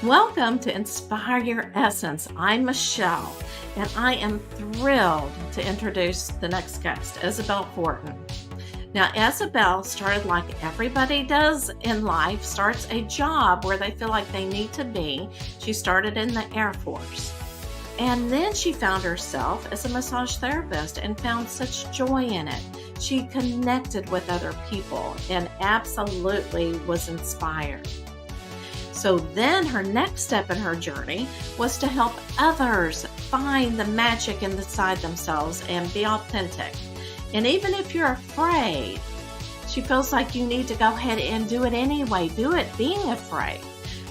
Welcome to Inspire Your Essence. I'm Michelle, and I am thrilled to introduce the next guest, Isabelle Fortin. Now, Isabelle started like everybody does in life, starts a job where they feel like they need to be. She started in the Air Force. And then she found herself as a massage therapist and found such joy in it. She connected with other people and absolutely was inspired. So then her next step in her journey was to help others find the magic inside themselves and be authentic. And even if you're afraid, she feels like you need to go ahead and do it anyway. Do it being afraid.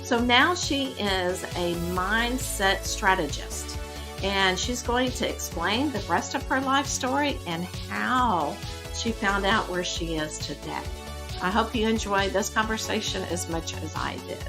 So now she is a mindset strategist, and she's going to explain the rest of her life story and how she found out where she is today. I hope you enjoy this conversation as much as I did.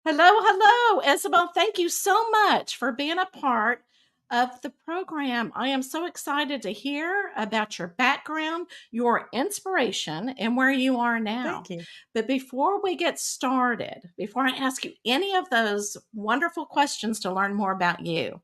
Hello, Isabelle. Thank you so much for being a part of the program. I am so excited to hear about your background, your inspiration, and where you are now. Thank you. But before we get started, before I ask you any of those wonderful questions to learn more about you,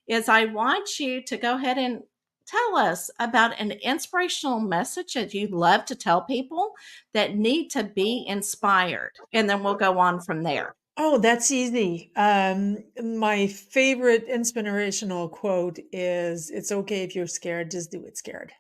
is I want you to go ahead and tell us about an inspirational message that you'd love to tell people that need to be inspired. And then we'll go on from there. Oh, that's easy. My favorite inspirational quote is, "It's okay if you're scared, just do it scared."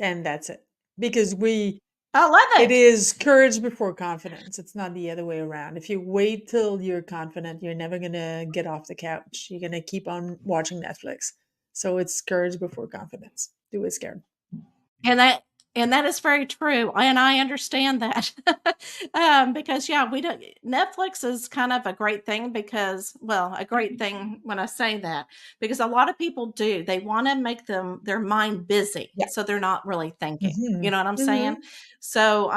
And that's it. Because I love it it. is courage before confidence. It's not the other way around. If you wait till you're confident, you're never gonna get off the couch. You're gonna keep on watching Netflix. So it's courage before confidence. Do it scared. And that is very true, and I understand that. Because, yeah, we don't Netflix is kind of a great thing because well, a great thing when I say that, because a lot of people do. They wanna make their mind busy, Yeah. so they're not really thinking. You hmm know what I'm saying? hmm So,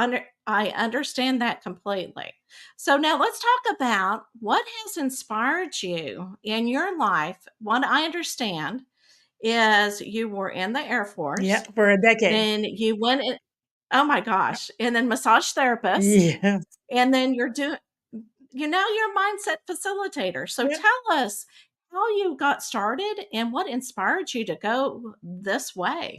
I understand that completely. So now let's talk about what has inspired you in your life. What I understand is you were in the Air Yeah, Force, for a decade. then you went in oh my gosh, and then massage therapist, Yeah. and then you're a mindset facilitator. So Yeah. tell us how you got started and what inspired you to go this way.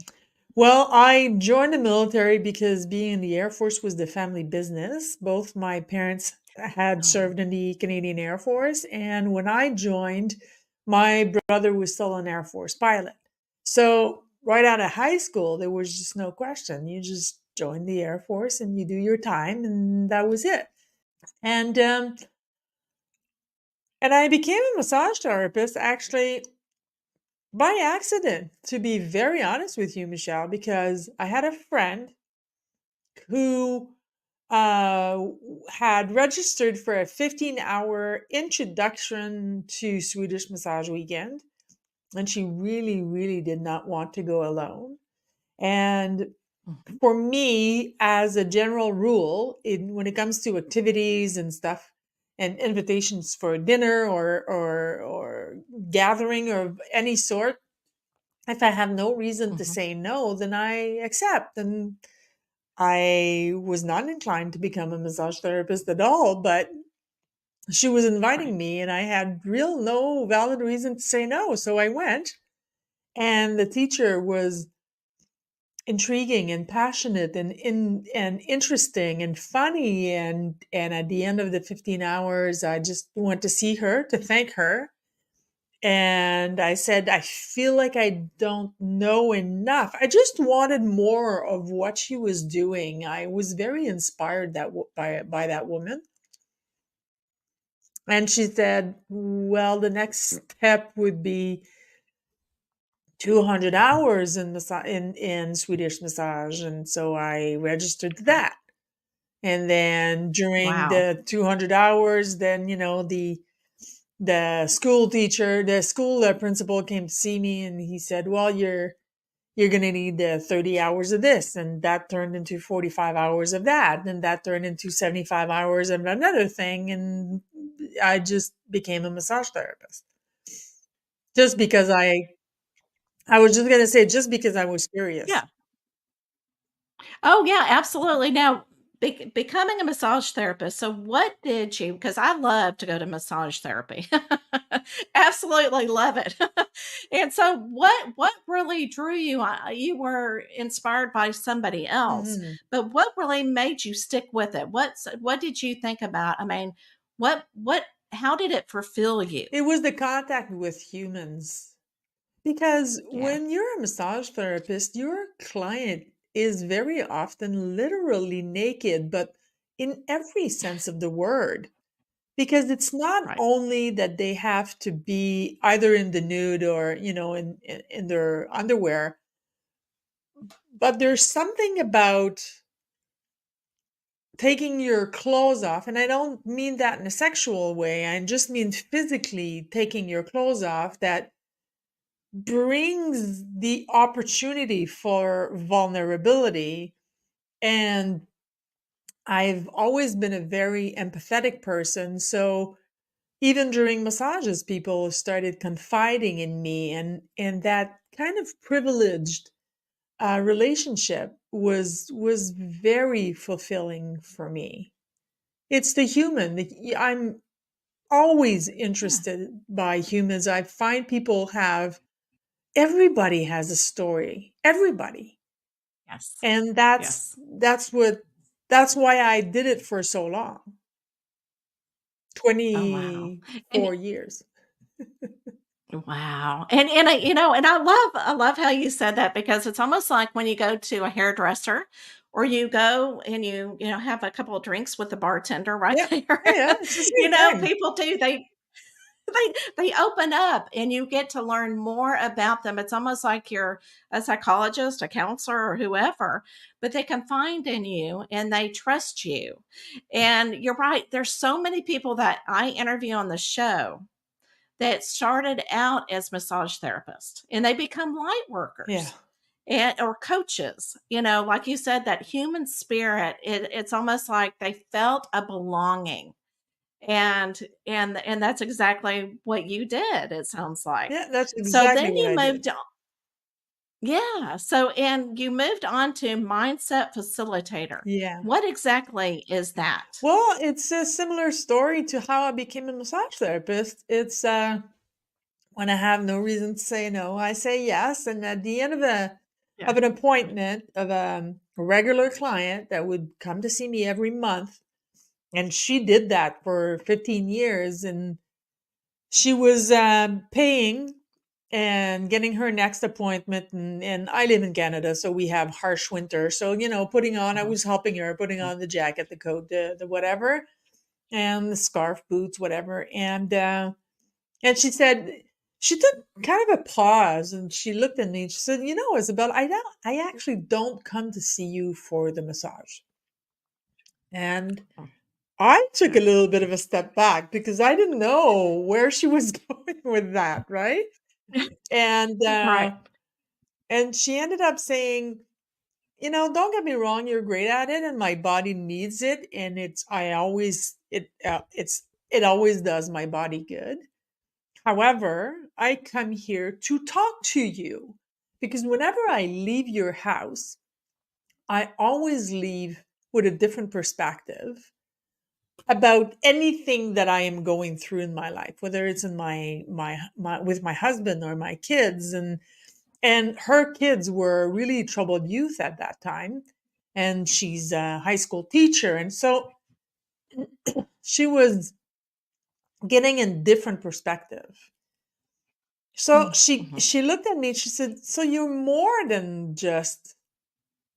Well, I joined the military because being in the Air Force was the family business. Both my parents had Oh. served in the Canadian Air Force, and when I joined, my brother was still an Air Force pilot. So, right out of high school, there was just no question. You just join the Air Force and you do your time, and that was it. And um, and I became a massage therapist actually by accident, to be very honest with you, Michelle, because I had a friend who had registered for a 15-hour introduction to Swedish massage weekend. And she really, really did not want to go alone. And Mhm. for me, as a general rule, when it comes to activities and stuff, and invitations for dinner or gathering of any sort, if I have no reason to Mhm. say no, then I accept. And I was not inclined to become a massage therapist at all, but she was Right. inviting me and I had real no valid reason to say no. So I went, and the teacher was intriguing and passionate and interesting and funny, and at the end of the 15 hours I just went to see her to thank her. And I said, I feel like I don't know enough. I just wanted more of what she was doing. I was very inspired by that woman. And she said, well, the next step would be 200 hours in Swedish massage. And so I registered to that. And then during Wow. the 200 hours, then, the school teacher, the school principal came to see me, and he said, well, you're going to need 30 hours of this. And that turned into 45 hours of that. And that turned into 75 hours of another thing. And I just became a massage therapist just because I was just going to say, just because I was curious. Yeah. Oh, yeah, absolutely. Now, becoming a massage therapist. So, what did you? Because I love to go to massage therapy, absolutely love it. And so, what really drew you? You were inspired by somebody else, Mhm. but what really made you stick with it? What did you think about? I mean, what? How did it fulfill you? It was the contact with humans. Because Yeah, when you're a massage therapist, your client is very often literally naked, but in every sense of the word. Because it's not right. only that they have to be either in the nude or, in their underwear, but there's something about taking your clothes off. And I don't mean that in a sexual way, I just mean physically taking your clothes off that brings the opportunity for vulnerability. And I've always been a very empathetic person. So even during massages, people started confiding in me, and that kind of privileged relationship was very fulfilling for me. It's the human. I'm always Yeah. interested by humans. I find people have everybody has a story. Everybody. Yes. And that's Yes. that's what that's why I did it for so long. Oh wow. 24 years. Wow. And and I love how you said that because it's almost like when you go to a hairdresser or you go and have a couple of drinks with the bartender right Yeah. there. Yeah, yeah, it's the same thing. People do they open up and you get to learn more about them. It's almost like you're a psychologist, a counselor or whoever, but they confide in you and they trust you. And you're right, there's so many people that I interview on the show that started out as massage therapists and they become light Yeah. workers and or coaches, like you said, that human spirit, it's almost like they felt a belonging, and that's exactly what you did, it sounds like. Yeah, that's So exactly then what you I did. moved on. Yeah, so and you moved on to mindset facilitator. Yeah. What exactly is that? Well, it's a similar story to how I became a massage therapist. It's when I have no reason to say no, I say yes. And at the end of a Yeah. of an appointment of a regular client that would come to see me every month, and she did that for 15 years, and she was paying and getting her next appointment. And I live in Canada, so we have harsh winter. So, I Mhm, was helping her putting mhm, on the jacket, the coat, the whatever, and the scarf, boots, whatever. And she took kind of a pause, and she looked at me and she said, Isabel, I actually don't come to see you for the massage. And mm, I took yeah. a little bit of a step back because I didn't know where she was going with that, right? And Right. she ended up saying, don't get me wrong, you're great at it, and my body needs it, and it always does my body good. However, I come here to talk to you because whenever I leave your house, I always leave with a different perspective about anything that I am going through in my life, whether it's in my with my husband or my kids. And her kids were really troubled youth at that time, and she's a high school teacher, and so she was getting a different perspective. So Mm, mhm, she looked at me and she said, "So you're more than just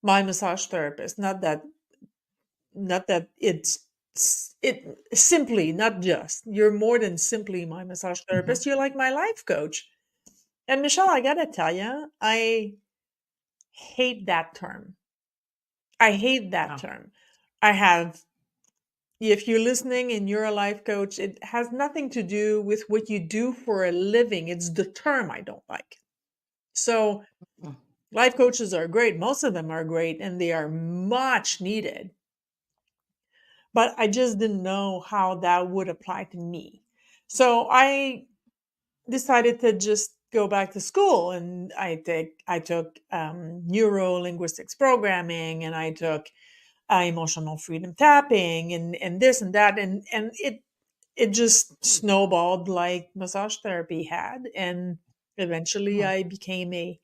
my massage therapist. Not that it simply, not just. You're more than simply my massage mhm. therapist. You're like my life coach." And Michelle, I gotta tell you, I hate that term. I hate that Oh, term. I have If you're listening and you're a life coach, it has nothing to do with what you do for a living. It's the term I don't like. So, mm, life coaches are great. Most of them are great and they are much needed. But I just didn't know how that would apply to me. So, I decided to just go back to school, and I took neuro linguistics programming, and I took emotional freedom tapping and this and that, and it just snowballed like massage therapy had, and eventually Mhm. I became a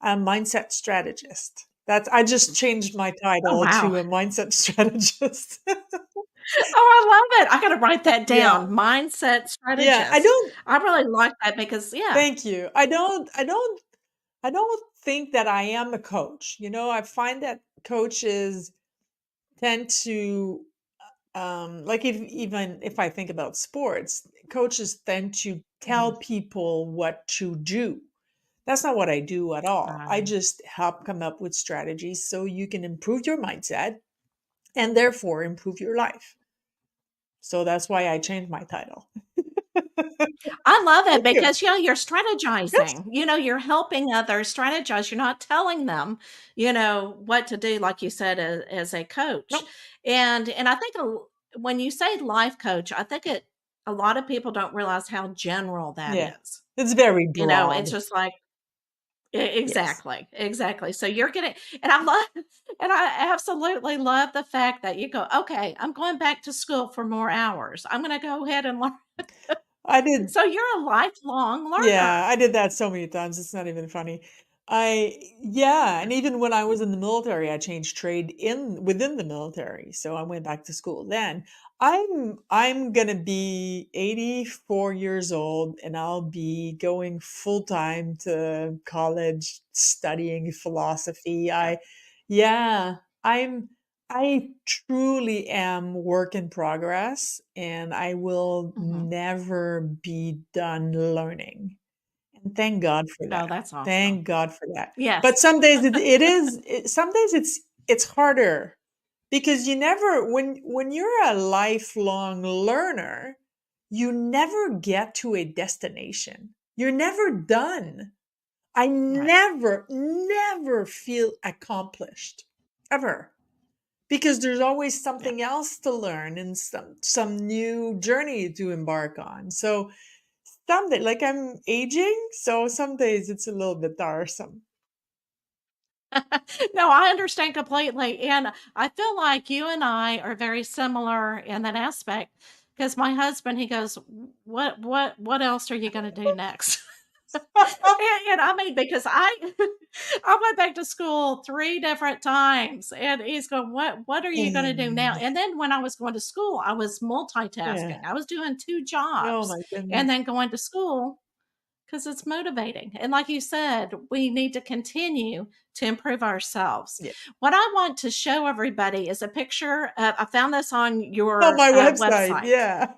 mindset strategist. That's I just changed my Oh, title wow. to a mindset strategist. Oh, I love it. I gotta write that Yeah. down. Mindset Yeah, I strategist. don't I really like that because yeah. thank you. I don't think that I am a coach. You know, I find that coaches tend to like if even if I think about sports, coaches tend to Mhm. tell people what to do. That's not what I do at all. I Right. just help come up with strategies so you can improve your mindset and therefore improve your life. So that's why I changed my title. I love it Thank you. because, you're Yes. strategizing. You're helping others strategize. You're not telling them, what to do, like you said, as a coach. No. And I think when you say life coach, I think a lot of people don't realize how general that Yeah. is. It's very It's broad. just like Yes. exactly, exactly. So you're getting, and I love, and I absolutely love the fact that you go, okay, I'm going back to school for more hours. I'm going to go ahead and learn. I did So you're a lifelong Yeah, learner. I did that so many times, it's not even funny. Yeah, and even when I was in the military, I changed trade in within the military, so I went back to school then. I'm gonna be 84 years old, and I'll be going full time to college studying philosophy. Yeah. Yeah, I'm I truly am work in progress, and I will Mhm. never be done learning. And thank God for Oh, that. that's awesome. Thank God for that. Yes. But some days some days it's harder because you never when you're a lifelong learner, you never get to a destination. You're never done. I Right. never feel accomplished ever because there's always Yeah. something else to learn and some new journey to embark on. So someday, like I'm aging, so some days it's a little bit tiresome. No, I understand completely, and I feel like you and I are very similar in that aspect. Because my husband, he goes, what else are you gonna do next?" And I mean, because I I went back to school 3 different times, and he's going, what are you gonna do now?" And And then when I was going to school, I was yeah. multitasking. I was doing 2 Oh jobs my and goodness. then going to school because it's motivating. And like you said, we need to continue to improve ourselves. Yeah. What I want to show everybody is a picture of, I found this on On your my website, website. yeah.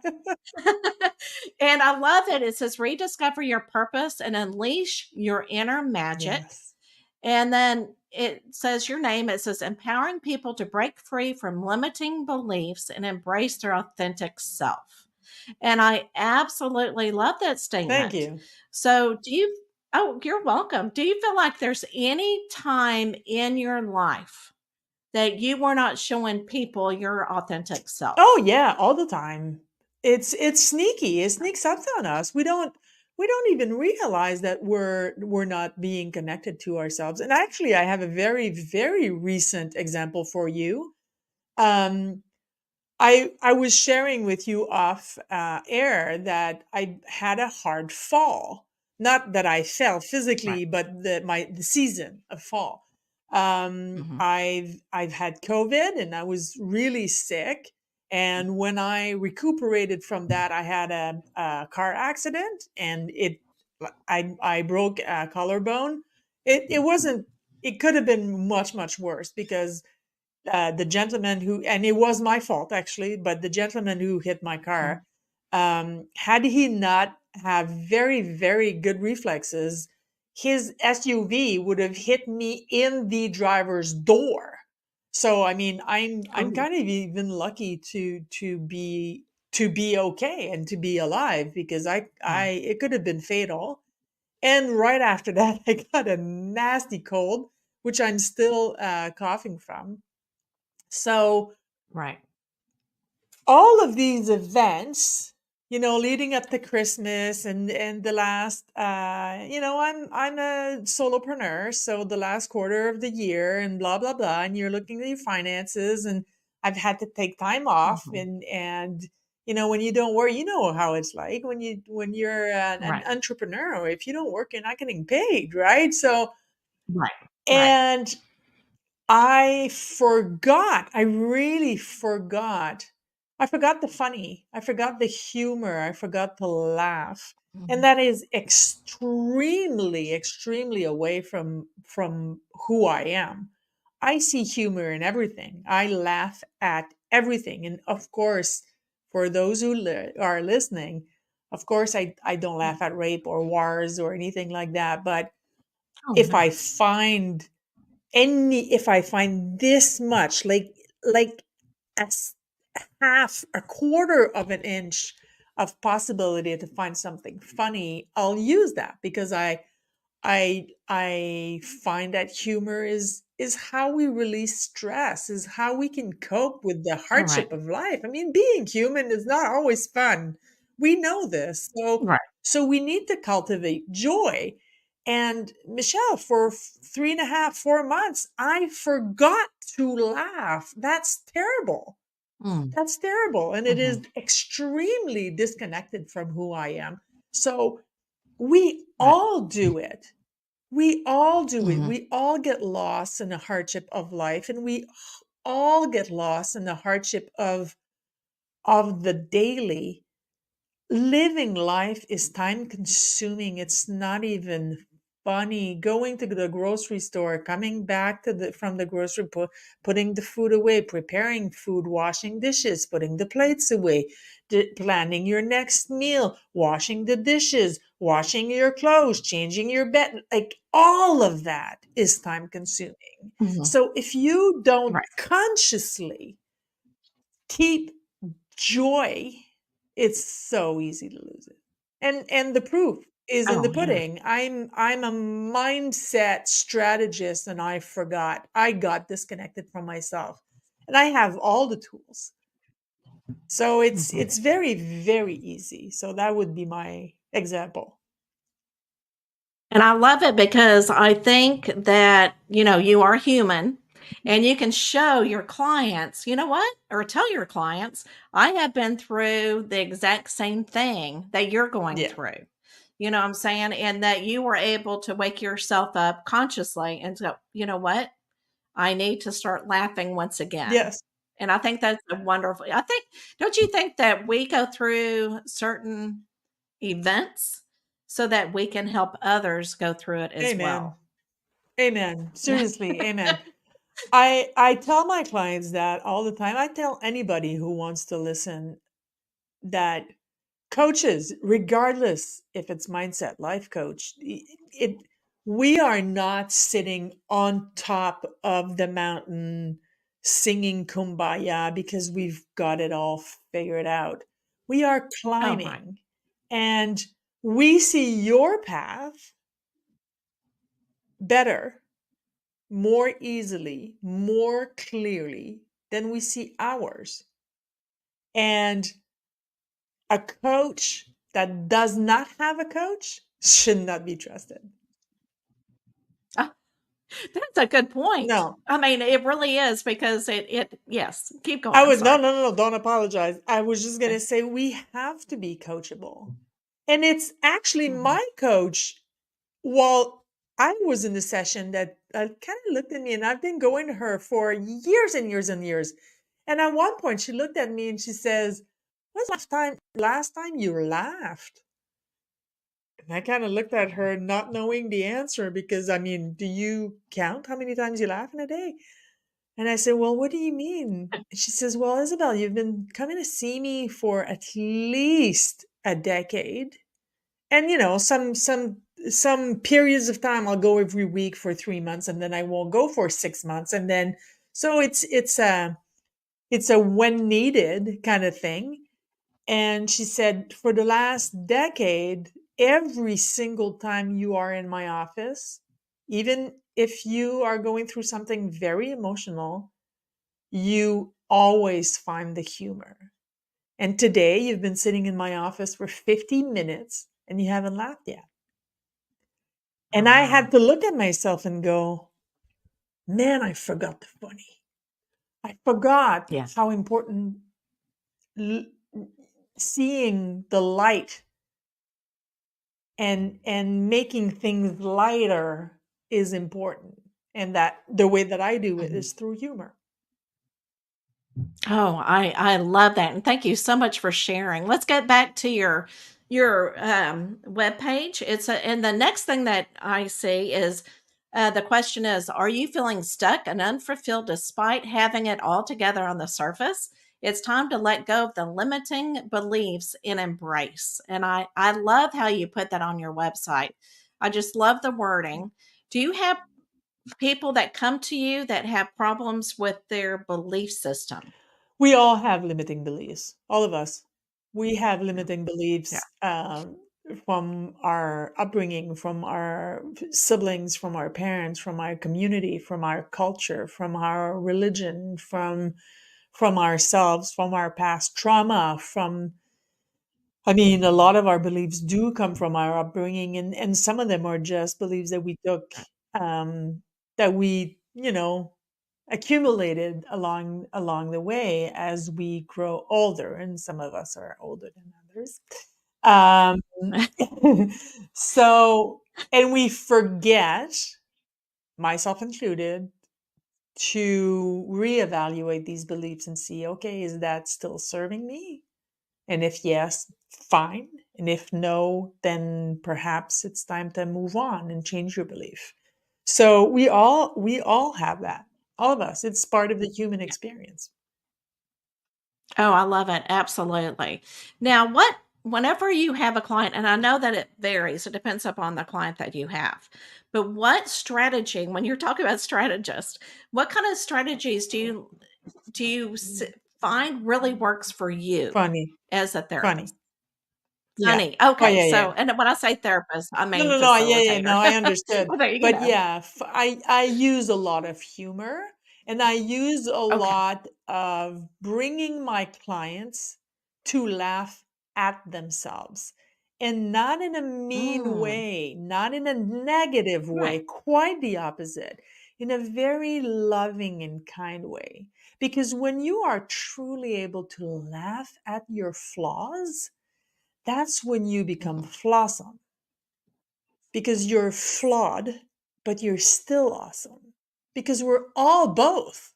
And I love it. It says rediscover your purpose and unleash your inner magic. Yes. And then it says your name. It says empowering people to break free from limiting beliefs and embrace their authentic self. And I absolutely love that Thank statement. you. So, oh, you're welcome. Do you feel like there's any time in your life that you were not showing people your authentic Oh self? yeah, all the time. It's sneaky. It sneaks up on us. We don't even realize that we're not being connected to ourselves. And actually, I have a very recent example for you. Um, I was sharing with you off air that I had a hard fall. Not that I fell Right. physically, but the season of fall. Mhm. I've had COVID and I was really sick. And when I recuperated from that, I had a car accident and I broke a collarbone. It wasn't. It could have been much worse because the gentleman who, and it was my fault actually, but the gentleman who hit my Mhm. car, had he not have very good reflexes, his SUV would have hit me in the driver's door. So I mean, I'm Ooh, kind of even lucky to be okay and to be alive because I right. it could have been fatal. And right after that, I got a nasty cold, which I'm still coughing from. So Right. all of these events leading up to Christmas and the last I'm a solopreneur, so the last quarter of the year and blah blah blah, and you're looking at your finances, and I've had to take time off, Mhm. and when you don't work, you know how it's like when you're an Right. entrepreneur. If you don't work, you're not getting paid, right? So Right. Right. and I forgot. I really forgot. I forgot the funny. I forgot the humor. I forgot to laugh. And Mhm. that is extremely, extremely away from who I am. I see humor in everything. I laugh at everything. And of course, for those who are listening, of course, I don't laugh at rape or wars or anything like that. But Oh, if I no. find if I find this much, like a half, a quarter of an inch of possibility to find something funny, I'll use that because I find that humor is how we release stress, is how we can cope with the All right. hardship of life. I mean, being human is not always fun. We know this. So Right. so we need to cultivate joy. And Michelle, for 3.5, 4 months, I forgot to laugh. That's terrible. Mm. That's terrible. And it is Mhm. extremely disconnected from who I am. So we Right. all do it. We all do it. Mhm. We all get lost in the hardship of life, and we all get lost in the hardship of the daily. Living life is time consuming. It's not even funny. Going to the grocery store, coming back from the grocery, putting the food away, preparing food, washing dishes, putting the plates away, planning your next meal, washing the dishes, washing your clothes, changing your bed. Like all of that is time consuming. Mhm. So if you don't Right. consciously keep joy, it's so easy to lose it. And the proof is in the Oh, yeah. pudding. I'm a mindset strategist, and I got disconnected from myself. And I have all the tools. So it's Mhm. it's very, very easy. So that would be my example. And I love it because I think that, you are human and you can show your clients, you know what? Or tell your clients, I have been through the exact same thing that you're going Yeah. through. You know what I'm saying? And that you were able to wake yourself up consciously and go, you know what? I need to start laughing once again. Yes. And I think that's a wonderful. Don't you think that we go through certain events so that we can help others go through it as Amen. well? Amen. Seriously, amen. I tell my clients that all the time. I tell anybody who wants to listen that coaches, regardless if it's mindset, life coach, we are not sitting on top of the mountain singing kumbaya because we've got it all figured out. We are Oh, right. climbing, and we see your path better, more easily, more clearly than we see ours. And a coach that does not have a coach should not be trusted. Ah, that's a good point. No, I mean, it really is because yes, keep going. I I'm would, no, sorry. no, no, no, don't apologize. I was just going Okay. to say we have to be coachable. And it's actually Mhm. my coach. Well, I was in the session that kind of looked at me, and I've been going to her for years and years and years. And at one point, she looked at me and she says, "When's the last time you laughed?" And I kind of looked at her, not knowing the answer, because I mean, do you count how many times you laugh in a day? And I said, "Well, what do you mean?" And she says, "Well, Isabel, you've been coming to see me for at least a decade. And some periods of time I'll go every week for 3 months, and then I won't go for 6 months. And then so it's a when needed kind of thing." And she said, "For the last decade, every single time you are in my office, even if you are going through something very emotional, you always find the humor." And today you've been sitting in my office for 50 minutes and you haven't laughed yet. And I Wow. had to look at myself and go, man, I forgot the funny. I forgot Yeah. how important l- seeing the light and making things lighter is important. And that the way that I do it Mhm. is through humor. Oh, I love that, and thank you so much for sharing. Let's get back to your web page. And the next thing that I see is the question is, are you feeling stuck and unfulfilled despite having it all together on the surface? It's time to let go of the limiting beliefs and embrace. And I love how you put that on your website. I just love the wording. Do you have people that come to you that have problems with their belief system? We all have limiting beliefs, all of us. We have Yeah. limiting Yeah. beliefs from our upbringing, from our siblings, from our parents, from our community, from our culture, from our religion, from ourselves, from our past trauma, from I mean, a lot of our beliefs do come from our upbringing, and some of them are just beliefs that we took, that we, accumulated along the way as we grow older, and some of us are older than others. Um, so, and we forget, myself included, to reevaluate these beliefs and see, okay, is that still serving me? And if yes, fine. And if no, then perhaps it's time to move on and change your belief. So we all have that. All of us. It's part of the human experience. Oh, I love it. Absolutely. Now, whenever you have a client, and I know that it varies, it depends upon the client that you have, but what strategy, when you're talking about strategists, what kind of strategies do you find really works for you Funny. as a Funny. therapist? Yeah. Honey. Oh Okay. yeah, yeah. So, and when I say therapist, I No, mean no, no. Yeah, yeah. facilitator. No, I understood. Well, there But yeah, I use a lot of humor, and I use a Okay. lot of bringing my clients to laugh at themselves, and not in a mean Mm, way, not in a negative right. way, quite the opposite, in a very loving and kind way. Because when you are truly able to laugh at your flaws, that's when you become Mhm. flawsome because you're flawed, but you're still awesome because we're all both.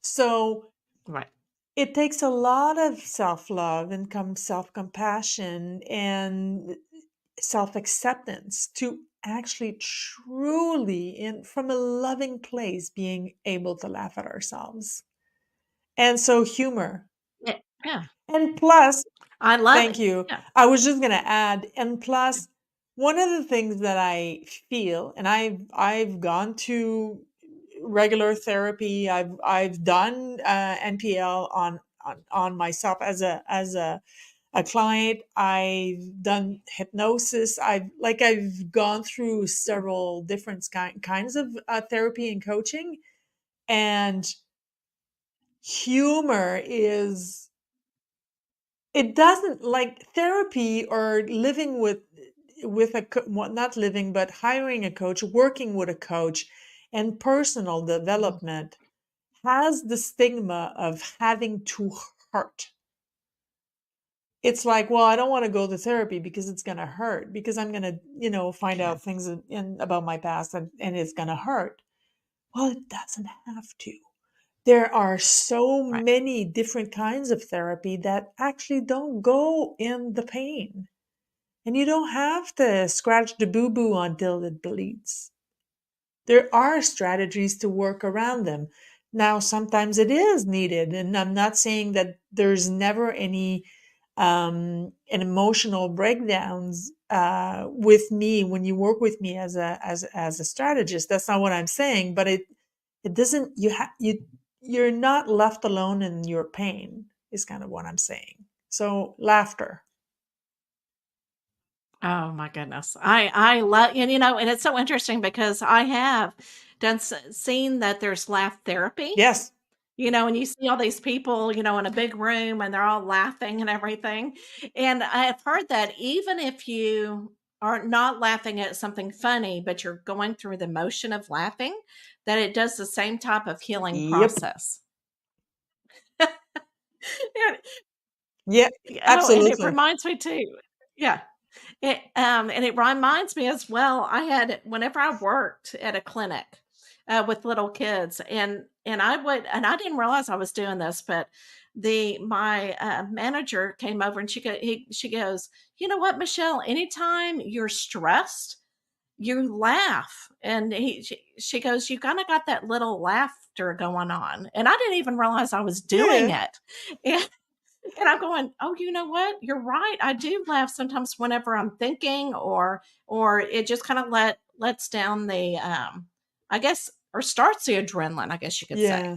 So Right. it takes a lot of self love and self compassion and self acceptance to actually truly, from a loving place, being able to laugh at ourselves. And so, humor. Yeah. Yeah. And plus, I love thank it. you. Yeah. I was just gonna add, and plus, one of the things that I feel, and I've gone to regular therapy. I've done NPL on myself as a client. I've done hypnosis. I've gone through several different kinds of therapy and coaching, and humor is it doesn't like therapy or living with well, not living but hiring a coach, working with a coach, and personal Mhm. development has the stigma of having to hurt. It's like, well, I don't want to go to therapy because it's going to hurt, because I'm going to, find Yeah. out things about my past, and it's going to hurt. Well, it doesn't have to. There are so Right. many different kinds of therapy that actually don't go in the pain. And you don't have to scratch the boo boo until it bleeds. There are strategies to work around them. Now, sometimes it is needed. And I'm not saying that there's never any an emotional breakdowns with me when you work with me as a strategist. That's not what I'm saying, but it doesn't you're not left alone in your pain is kind of what I'm saying. So laughter. Oh my goodness. I love, and and it's so interesting because I have seen that there's laugh therapy Yes. And you see all these people, in a big room and they're all laughing and everything. And I've heard that even if you are not laughing at something funny, but you're going through the motion of laughing, that it does the same type of healing Yep. process. And, Yeah, and it absolutely. reminds me too. Yeah. And it reminds me as well, I had whenever I worked at a clinic, with little kids, and I didn't realize I was doing this, but my, manager came over and she goes, "You know what, Michelle? Anytime you're stressed, you laugh." And she goes, "You kinda got that little laughter going on." And I didn't even realize I was doing Yeah. it. And I'm going, "Oh, you know what? You're right. I do laugh sometimes whenever I'm thinking or it just kind of lets down the I guess or starts the adrenaline, I guess you could say. Yeah.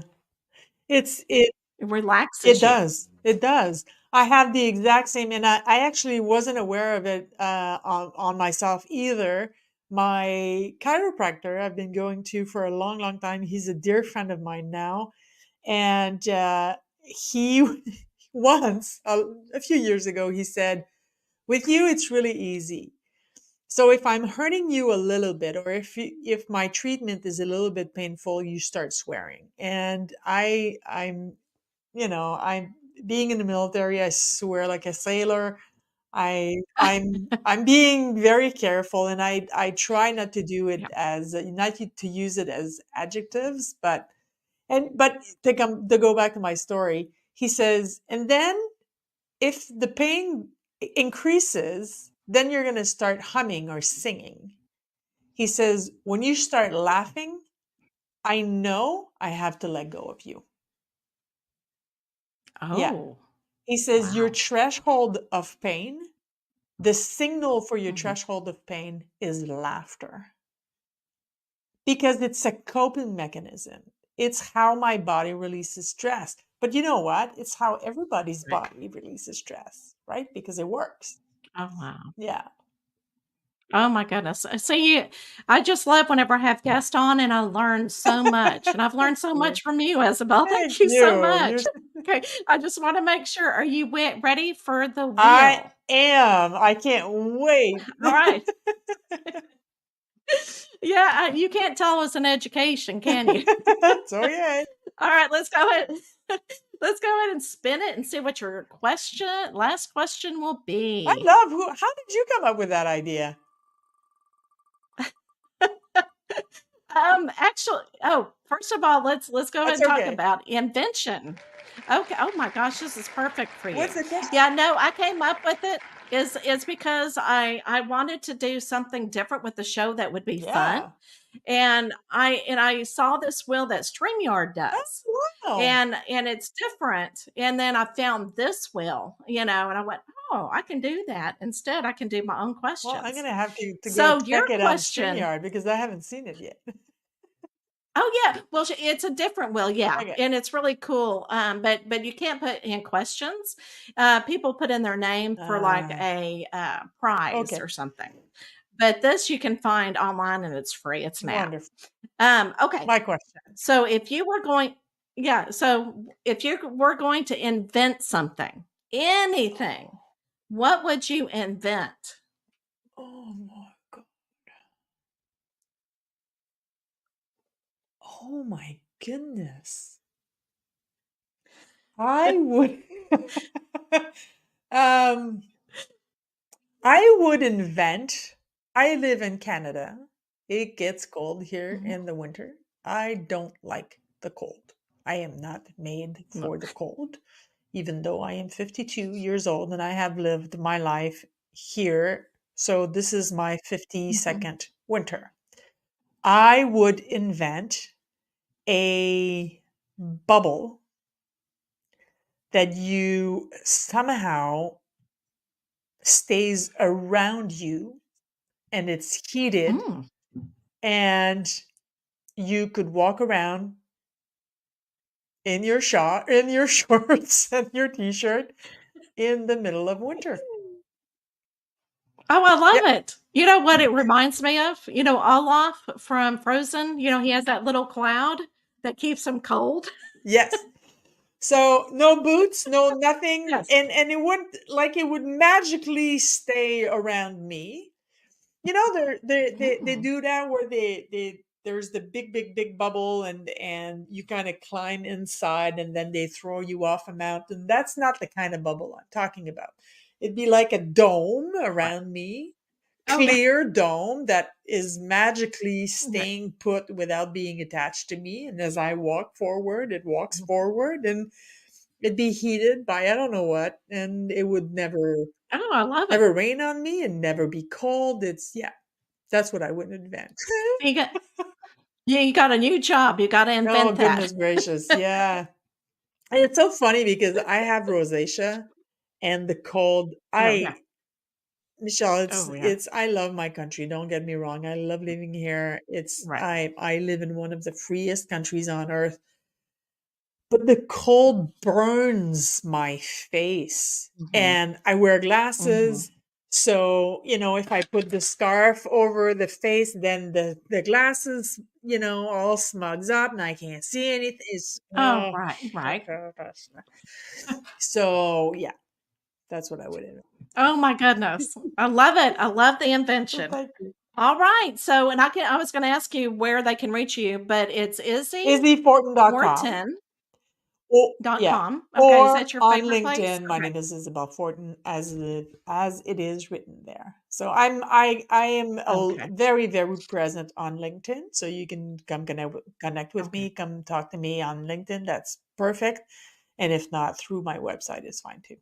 It It it relaxes you." does. It does. I have the exact same, and I actually wasn't aware of it on myself either. My chiropractor I've been going to for a long, long time. He's a dear friend of mine now, and he once a few years ago he said, "With you, it's really easy. So if I'm hurting you a little bit, or if my treatment is a little bit painful, you start swearing." And I'm being in the military, I swear like a sailor. I'm being very careful, and I try not to do it Yeah. as not to use it as adjectives, but to go back to my story, he says, and then if the pain increases, then you're going to start humming or singing. He says, when you start laughing, I know I have to let go of you. Yeah. Oh, He says, your wow. threshold of pain, the signal for your Mhm. threshold of pain is laughter because it's a coping mechanism. It's how my body releases stress. But you know what? It's how everybody's Right. body releases stress, right? Because it works. Oh, wow. Yeah. Oh my goodness. See, I just love whenever I have guests on and I learn so much. And I've learned Thank so you. much from you, Isabel. Thank Thank you so you. much. Okay. I just want to make sure. Are you ready for the I wheel? am. I can't wait. All right. Yeah, you can't tell us an education, can you? So yeah, All right, let's go ahead. Let's go ahead and spin it and see what your last question will I be. love how did you come up with that idea? Actually, first of all, let's go ahead That's and talk okay. about invention. Okay. Oh my gosh, this is perfect for you. What's the question? Yeah, no, I came up with it is because I wanted to do something different with the show that would be fun. Yeah. And I saw this wheel that StreamYard does. Oh, wow. And it's different. And then I found this wheel, and I went, "Oh, I can do that. Instead, I can do my own Well, I'm questions." gonna have to go So your check it on question. StreamYard because I haven't seen it yet. Oh, yeah. Well, it's a different will, yeah, Okay. and it's really cool, but you can't put in questions. People put in their name for, like, Uh, a, prize okay. or something, but this you can find online, and it's free, it's an app. Wonderful. Okay, My question. so if you were going to invent something, anything, what would you invent? Oh my God. Oh my goodness. I would um I would invent. I live in Canada. It gets cold here Mhm. in the winter. I don't like the cold. I am not made No. for the cold, even though I am 52 years old and I have lived my life here. So this is my Mhm. 52nd winter. I would invent a bubble that you somehow stays around you and it's heated Mm. and you could walk around in your shorts and your t-shirt in the middle of winter. Oh, I Yep. love it. You know what it reminds me of? Olaf from Frozen, he has that little cloud that keeps him cold. Yes. So no boots, no nothing, Yes. and it wouldn't like it would magically stay around me. You know, they Mm. do that where they there's the big bubble, and you kind of climb inside, and then they throw you off a mountain. That's not the kind of bubble I'm talking about. It'd be like a dome Right. around me, Okay. clear dome that is magically Okay. staying put without being attached to me. And as I walk forward, it walks Mhm. forward, and it'd be heated by I don't know what, and it would Oh, I love it. never rain on me and never be cold. It's yeah, that's what I would invent. You got you got a new job. You gotta Oh invent that. goodness gracious, yeah. And it's so funny because I have rosacea and the cold. Oh, yeah. I Michelle, Oh, yeah. it's I love my country. Don't get me wrong. I love living here. It's Right. I live in one of the freest countries on earth. But the cold burns my face, Mhm. and I wear Mhm. glasses. So, if I put the scarf over the face, then the glasses, all smugs up and I can't see anything. It's Oh, oh, right, right. so yeah, that's what I would invent. Oh my goodness. I love it. I love the Well, invention. thank you. All right. So, and I was going to ask you where they can reach you, but it's IzzyFortin.com. Fortin Oh, dot yeah. com. Okay. Is Or that your on favorite place? LinkedIn, my Okay. name is Isabelle Fortin, as it is written there. So I am Okay. very very present on LinkedIn. So you can come connect with Okay. me, come talk to me on LinkedIn. That's perfect. And if not, through my website is fine too.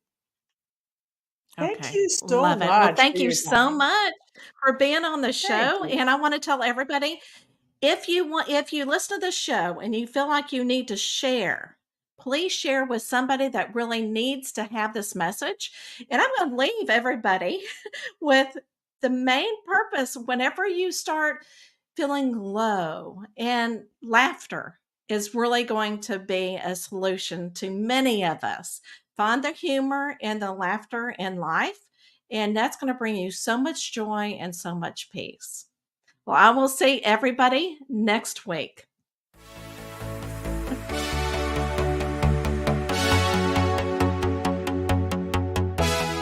Thank Okay. you so Love it. Well, much thank for you your so time. much for being on the Thank show. you. And I want to tell everybody, if you listen to the show and you feel like you need to share, please share with somebody that really needs to have this message. And I'm going to leave everybody with the main purpose whenever you start feeling low, and laughter is really going to be a solution to many of us. Find the humor and the laughter in life, and that's going to bring you so much joy and so much peace. Well, I will see everybody next week.